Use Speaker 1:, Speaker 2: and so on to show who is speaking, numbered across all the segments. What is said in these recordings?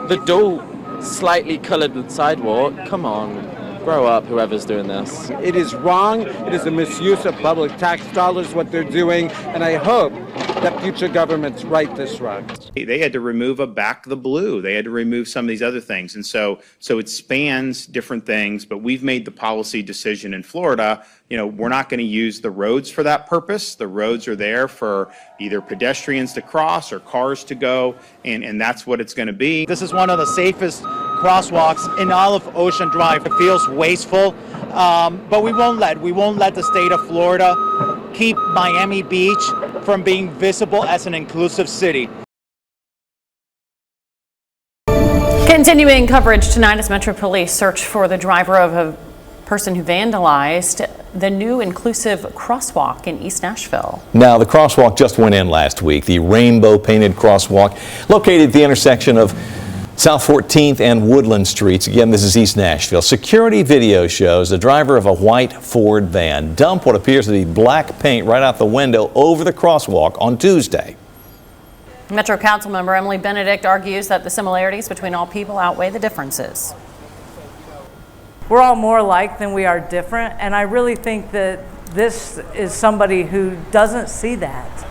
Speaker 1: The dual slightly coloured sidewalk, come on, grow up, whoever's doing this.
Speaker 2: It is wrong. It is a misuse of public tax dollars, what they're doing, and I hope that future governments right this wrong.
Speaker 3: They had to remove a back the blue. They had to remove some of these other things. And so it spans different things, but we've made the policy decision in Florida, we're not going to use the roads for that purpose. The roads are there for either pedestrians to cross or cars to go, and that's what it's going to be.
Speaker 4: This is one of the safest crosswalks in all of Ocean Drive. It feels wasteful, but we won't let the state of Florida keep Miami Beach from being visible as an inclusive city.
Speaker 5: Continuing coverage tonight as Metro Police search for the driver of a person who vandalized the new inclusive crosswalk in East Nashville.
Speaker 6: Now, the crosswalk just went in last week, the rainbow painted crosswalk located at the intersection of South 14th and Woodland Streets. Again, this is East Nashville. Security video shows the driver of a white Ford van dump what appears to be black paint right out the window over the crosswalk on Tuesday.
Speaker 5: Metro Council member Emily Benedict argues that the similarities between all people outweigh the differences.
Speaker 7: We're all more alike than we are different, and I really think that this is somebody who doesn't see that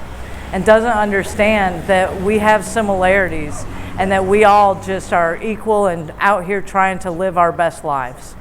Speaker 7: and doesn't understand that we have similarities and that we all just are equal and out here trying to live our best lives.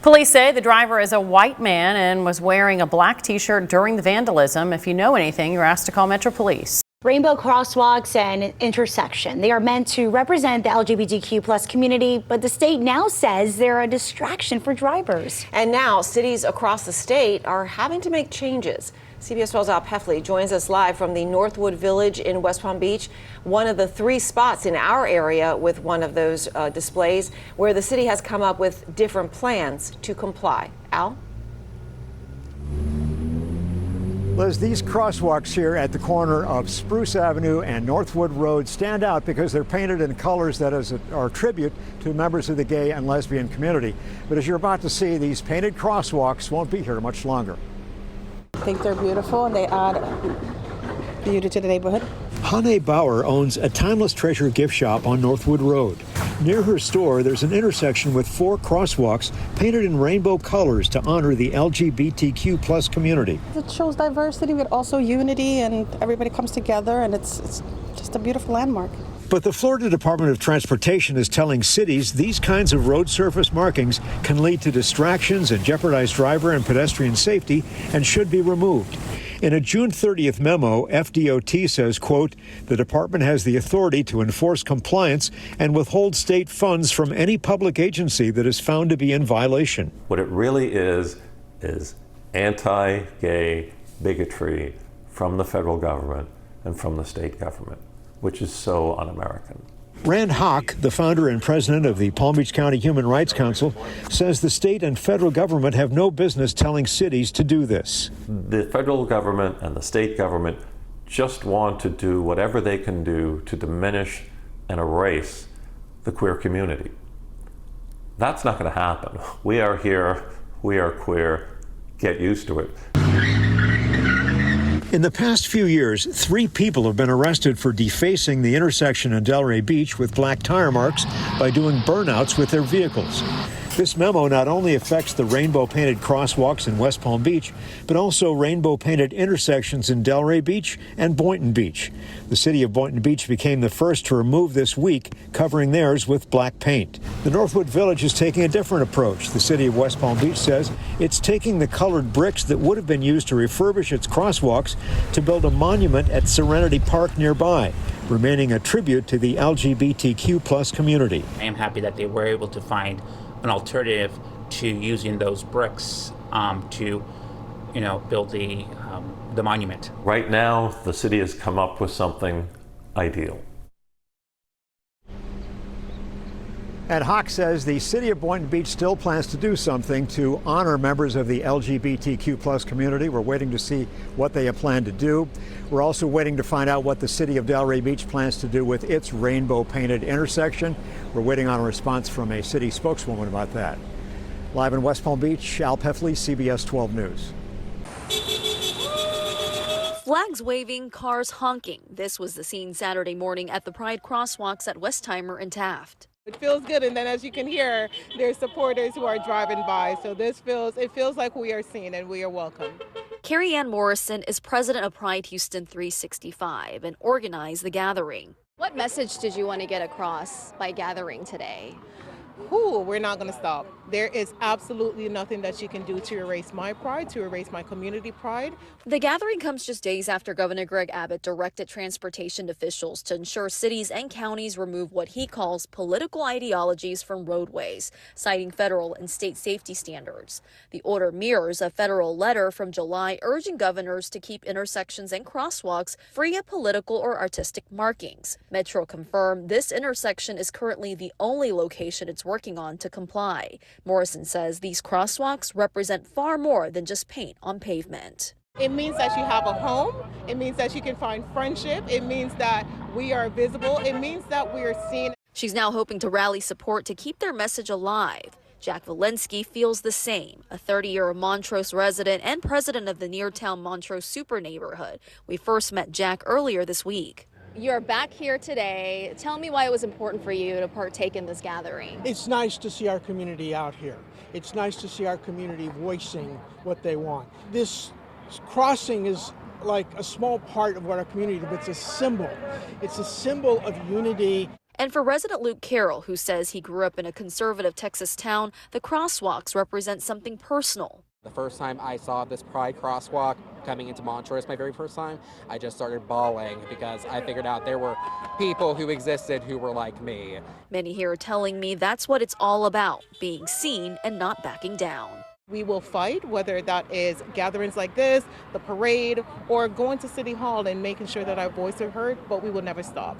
Speaker 5: Police say the driver is a white man and was wearing a black t-shirt during the vandalism. If you know anything, you're asked to call Metro Police.
Speaker 8: Rainbow crosswalks and intersection. They are meant to represent the LGBTQ plus community, but the state now says they're a distraction for drivers.
Speaker 9: And now cities across the state are having to make changes. CBS 12's Al Peffley joins us live from the Northwood Village in West Palm Beach, one of the 3 spots in our area with one of those displays where the city has come up with different plans to comply. Al?
Speaker 10: Liz, these crosswalks here at the corner of Spruce Avenue and Northwood Road stand out because they're painted in colors that are a tribute to members of the gay and lesbian community. But as you're about to see, these painted crosswalks won't be here much longer.
Speaker 11: I think they're beautiful and they add beauty to the neighborhood.
Speaker 10: Hane Bauer owns a Timeless Treasure gift shop on Northwood Road. Near her store, there's an intersection with 4 crosswalks painted in rainbow colors to honor the LGBTQ plus community.
Speaker 11: It shows diversity, but also unity, and everybody comes together, and it's just a beautiful landmark.
Speaker 10: But the Florida Department of Transportation is telling cities these kinds of road surface markings can lead to distractions and jeopardize driver and pedestrian safety and should be removed. In a June 30th memo, FDOT says, quote, the department has the authority to enforce compliance and withhold state funds from any public agency that is found to be in violation.
Speaker 12: What it really is anti-gay bigotry from the federal government and from the state government, which is so un-American.
Speaker 10: Rand Hock, the founder and president of the Palm Beach County Human Rights Council, says the state and federal government have no business telling cities to do this.
Speaker 12: The federal government and the state government just want to do whatever they can do to diminish and erase the queer community. That's not going to happen. We are here, we are queer, get used to it.
Speaker 10: In the past few years, 3 people have been arrested for defacing the intersection in Delray Beach with black tire marks by doing burnouts with their vehicles. This memo not only affects the rainbow-painted crosswalks in West Palm Beach, but also rainbow-painted intersections in Delray Beach and Boynton Beach. The city of Boynton Beach became the first to remove this week, covering theirs with black paint. The Northwood Village is taking a different approach. The city of West Palm Beach says it's taking the colored bricks that would have been used to refurbish its crosswalks to build a monument at Serenity Park nearby, remaining a tribute to the LGBTQ plus community.
Speaker 13: I am happy that they were able to find an alternative to using those bricks to, build the monument.
Speaker 12: Right now, the city has come up with something ideal.
Speaker 10: And Hawk says the city of Boynton Beach still plans to do something to honor members of the LGBTQ plus community. We're waiting to see what they have planned to do. We're also waiting to find out what the city of Delray Beach plans to do with its rainbow painted intersection. We're waiting on a response from a city spokeswoman about that. Live in West Palm Beach, Al Peffley, CBS 12 News.
Speaker 14: Flags waving, cars honking. This was the scene Saturday morning at the Pride Crosswalks at Westheimer and Taft.
Speaker 15: It feels good, and then as you can hear, there's supporters who are driving by, so it feels like we are seen and we are welcome.
Speaker 14: Carrie Ann Morrison is president of Pride Houston 365 and organized the gathering.
Speaker 16: What message did you want to get across by gathering today?
Speaker 15: We're not going to stop. There is absolutely nothing that you can do to erase my pride, to erase my community pride.
Speaker 14: The gathering comes just days after Governor Greg Abbott directed transportation officials to ensure cities and counties remove what he calls political ideologies from roadways, citing federal and state safety standards. The order mirrors a federal letter from July urging governors to keep intersections and crosswalks free of political or artistic markings. Metro confirmed this intersection is currently the only location it's working on to comply. Morrison says these crosswalks represent far more than just paint on pavement.
Speaker 15: It means that you have a home. It means that you can find friendship. It means that we are visible. It means that we are seen.
Speaker 14: She's now hoping to rally support to keep their message alive. Jack Walensky feels the same, a 30-year Montrose resident and president of the Neartown Montrose Super Neighborhood. We first met Jack earlier this week.
Speaker 16: You're back here today. Tell me why it was important for you to partake in this gathering.
Speaker 17: It's nice to see our community out here. It's nice to see our community voicing what they want. This crossing is like a small part of what our community, but it's a symbol. It's a symbol of unity.
Speaker 14: And for resident Luke Carroll, who says he grew up in a conservative Texas town, the crosswalks represent something personal.
Speaker 18: The first time I saw this Pride crosswalk coming into Montrose, my very first time, I just started bawling because I figured out there were people who existed who were like me.
Speaker 14: Many here are telling me that's what it's all about, being seen and not backing down.
Speaker 15: We will fight, whether that is gatherings like this, the parade, or going to City Hall and making sure that our voices are heard, but we will never stop.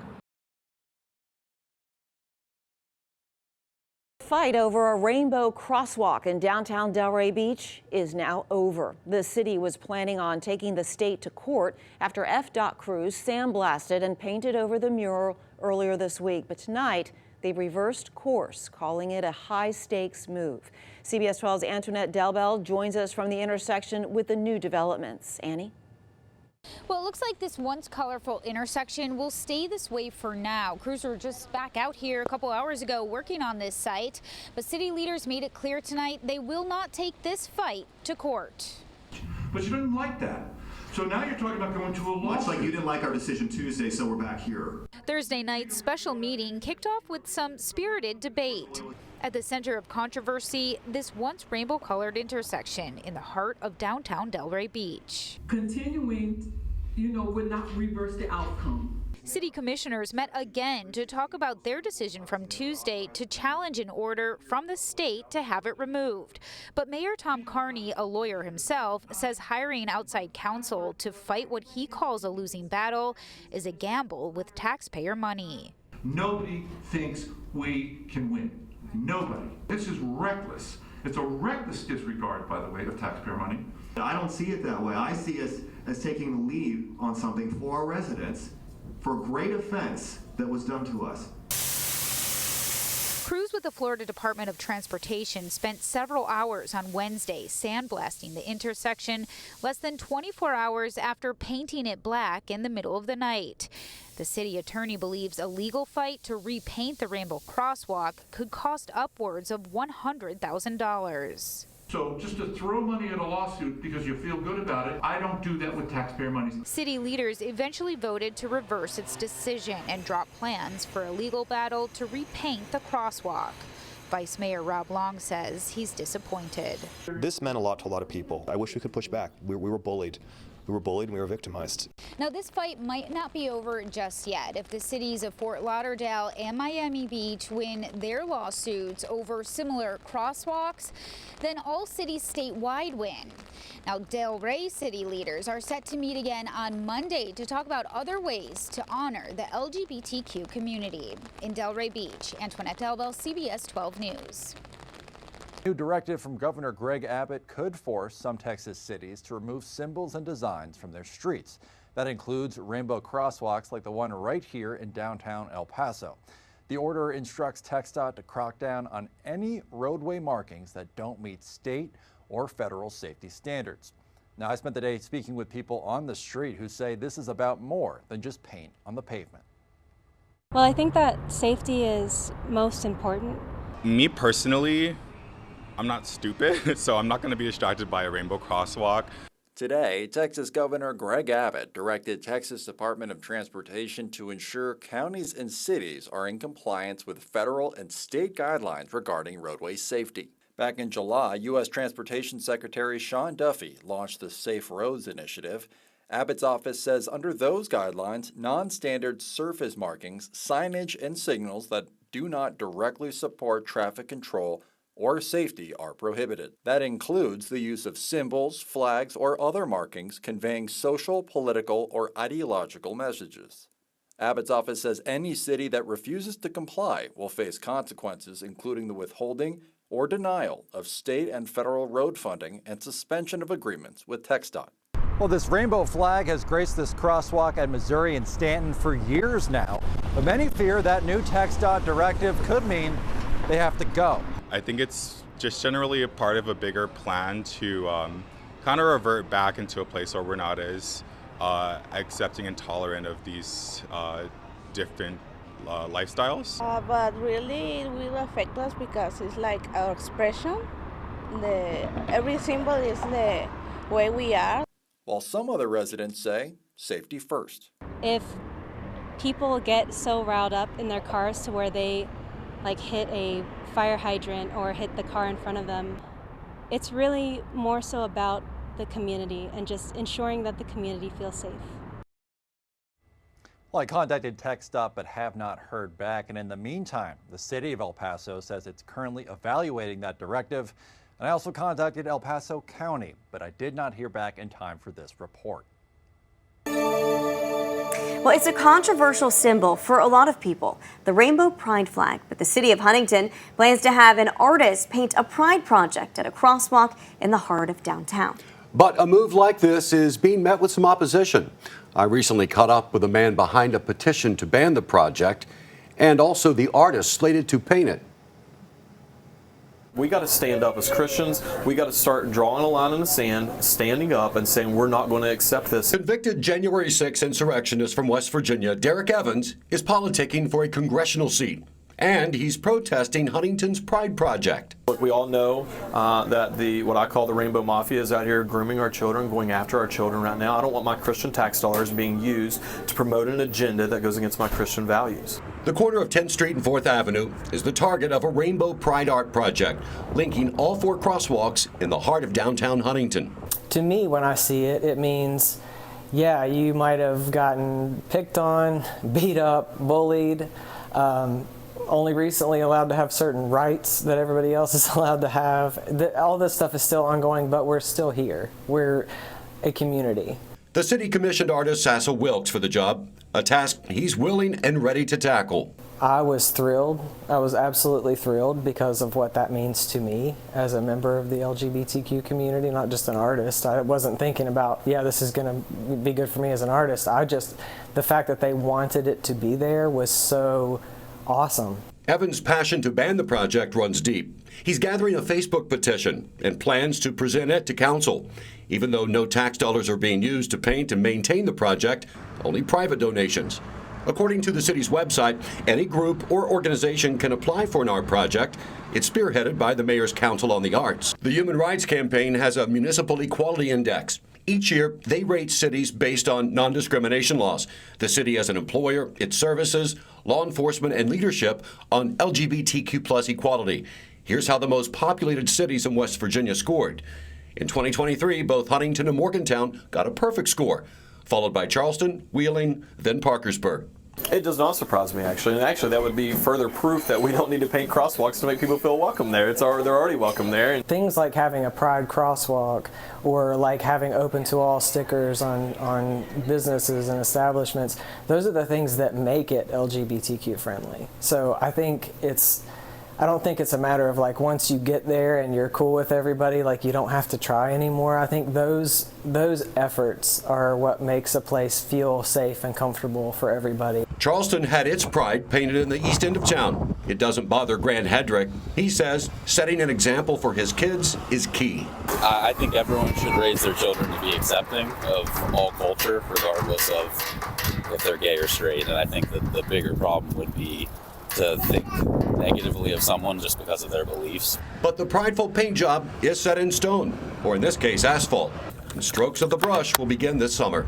Speaker 9: Fight over a rainbow crosswalk in downtown Delray Beach is now over. The city was planning on taking the state to court after TxDOT crews sandblasted and painted over the mural earlier this week. But tonight, they reversed course, calling it a high-stakes move. CBS 12's Antoinette Delbel joins us from the intersection with the new developments. Annie?
Speaker 19: Well, it looks like this once colorful intersection will stay this way for now. Crews were just back out here a couple hours ago working on this site, but city leaders made it clear tonight they will not take this fight to court.
Speaker 20: But you didn't like that. So now you're talking about going to a lawsuit. Much like you didn't like our decision Tuesday, so we're back here.
Speaker 19: Thursday night's special meeting kicked off with some spirited debate. At the center of controversy, this once rainbow-colored intersection in the heart of downtown Delray Beach.
Speaker 21: Continuing, would not reverse the outcome.
Speaker 19: City commissioners met again to talk about their decision from Tuesday to challenge an order from the state to have it removed. But Mayor Tom Carney, a lawyer himself, says hiring outside counsel to fight what he calls a losing battle is a gamble with taxpayer money.
Speaker 20: Nobody thinks we can win. Nobody. This is reckless. It's a reckless disregard, by the way, of taxpayer money.
Speaker 22: I don't see it that way. I see us as taking the lead on something for our residents for a great offense that was done to us.
Speaker 19: Crews with the Florida Department of Transportation spent several hours on Wednesday sandblasting the intersection less than 24 hours after painting it black in the middle of the night. The city attorney believes a legal fight to repaint the rainbow crosswalk could cost upwards of $100,000.
Speaker 20: So just to throw money at a lawsuit because you feel good about it, I don't do that with taxpayer money.
Speaker 19: City leaders eventually voted to reverse its decision and drop plans for a legal battle to repaint the crosswalk. Vice Mayor Rob Long says he's disappointed.
Speaker 23: This meant a lot to a lot of people. I wish we could push back. We were bullied. We were bullied and we were victimized.
Speaker 19: Now, this fight might not be over just yet. If the cities of Fort Lauderdale and Miami Beach win their lawsuits over similar crosswalks, then all cities statewide win. Now, Delray city leaders are set to meet again on Monday to talk about other ways to honor the LGBTQ community. In Delray Beach, Antoinette Delbel, CBS 12 News.
Speaker 24: New directive from Governor Greg Abbott could force some Texas cities to remove symbols and designs from their streets. That includes rainbow crosswalks like the one right here in downtown El Paso. The order instructs TxDOT to crack down on any roadway markings that don't meet state or federal safety standards. Now, I spent the day speaking with people on the street who say this is about more than just paint on the pavement.
Speaker 1: Well, I think that safety is most important.
Speaker 2: Me personally, I'm not stupid, so I'm not going to be distracted by a rainbow crosswalk.
Speaker 24: Today, Texas Governor Greg Abbott directed Texas Department of Transportation to ensure counties and cities are in compliance with federal and state guidelines regarding roadway safety. Back in July, U.S. Transportation Secretary Sean Duffy launched the Safe Roads Initiative. Abbott's office says under those guidelines, non-standard surface markings, signage, and signals that do not directly support traffic control or safety are prohibited. That includes the use of symbols, flags, or other markings conveying social, political, or ideological messages. Abbott's office says any city that refuses to comply will face consequences, including the withholding or denial of state and federal road funding and suspension of agreements with TxDOT. Well, this rainbow flag has graced this crosswalk at Missouri and Stanton for years now, but many fear that new TxDOT directive could mean they have to go.
Speaker 2: I think it's just generally a part of a bigger plan to kind of revert back into a place where we're not as accepting and tolerant of these different lifestyles.
Speaker 3: But really it will affect us because it's like our expression. Every symbol is the way we are.
Speaker 24: While some other residents say safety first.
Speaker 1: If people get so riled up in their cars to where they like hit a fire hydrant or hit the car in front of them, it's really more so about the community and just ensuring that the community feels safe.
Speaker 24: Well, I contacted TxDOT but have not heard back. And in the meantime, the city of El Paso says it's currently evaluating that directive. And I also contacted El Paso County, but I did not hear back in time for this report.
Speaker 4: Well, it's a controversial symbol for a lot of people, the rainbow pride flag. But the city of Huntington plans to have an artist paint a pride project at a crosswalk in the heart of downtown.
Speaker 25: But a move like this is being met with some opposition. I recently caught up with a man behind a petition to ban the project and also the artist slated to paint it.
Speaker 26: We got to stand up as Christians. We got to start drawing a line in the sand, standing up and saying we're not going to accept this.
Speaker 25: Convicted January 6 insurrectionist from West Virginia, Derek Evans, is politicking for a congressional seat. And he's protesting Huntington's Pride Project.
Speaker 26: Look, we all know that what I call the Rainbow Mafia is out here grooming our children, going after our children right now. I don't want my Christian tax dollars being used to promote an agenda that goes against my Christian values.
Speaker 25: The corner of 10th Street and 4th Avenue is the target of a Rainbow Pride art project, linking all 4 crosswalks in the heart of downtown Huntington.
Speaker 27: To me, when I see it, it means, yeah, you might have gotten picked on, beat up, bullied, only recently allowed to have certain rights that everybody else is allowed to have. All this stuff is still ongoing, but we're still here. We're a community.
Speaker 25: The city commissioned artist Sassel Wilkes for the job, a task he's willing and ready to tackle.
Speaker 27: I was thrilled. I was absolutely thrilled because of what that means to me as a member of the LGBTQ community, not just an artist. I wasn't thinking about, yeah, this is going to be good for me as an artist. The fact that they wanted it to be there was so awesome.
Speaker 25: Evans' passion to ban the project runs deep. He's gathering a Facebook petition and plans to present it to council. Even though no tax dollars are being used to paint and maintain the project, only private donations. According to the city's website, any group or organization can apply for an art project. It's spearheaded by the Mayor's Council on the Arts. The Human Rights Campaign has a municipal equality index. Each year, they rate cities based on non-discrimination laws. The city as an employer, its services, law enforcement, and leadership on LGBTQ+ equality. Here's how the most populated cities in West Virginia scored. In 2023, both Huntington and Morgantown got a perfect score, followed by Charleston, Wheeling, then Parkersburg.
Speaker 26: It does not surprise me, actually. And actually, that would be further proof that we don't need to paint crosswalks to make people feel welcome there. They're already welcome there.
Speaker 27: Things like having a pride crosswalk or like having open to all stickers on businesses and establishments, those are the things that make it LGBTQ friendly. So I think it's I don't think it's a matter of like once you get there and you're cool with everybody, like you don't have to try anymore. I think those efforts are what makes a place feel safe and comfortable for everybody.
Speaker 25: Charleston had its pride painted in the east end of town. It doesn't bother Grant Hedrick. He says setting an example for his kids is key.
Speaker 5: I think everyone should raise their children to be accepting of all culture, regardless of if they're gay or straight. And I think that the bigger problem would be to think negatively of someone just because of their beliefs.
Speaker 25: But the prideful paint job is set in stone, or in this case, asphalt. And strokes of the brush will begin this summer.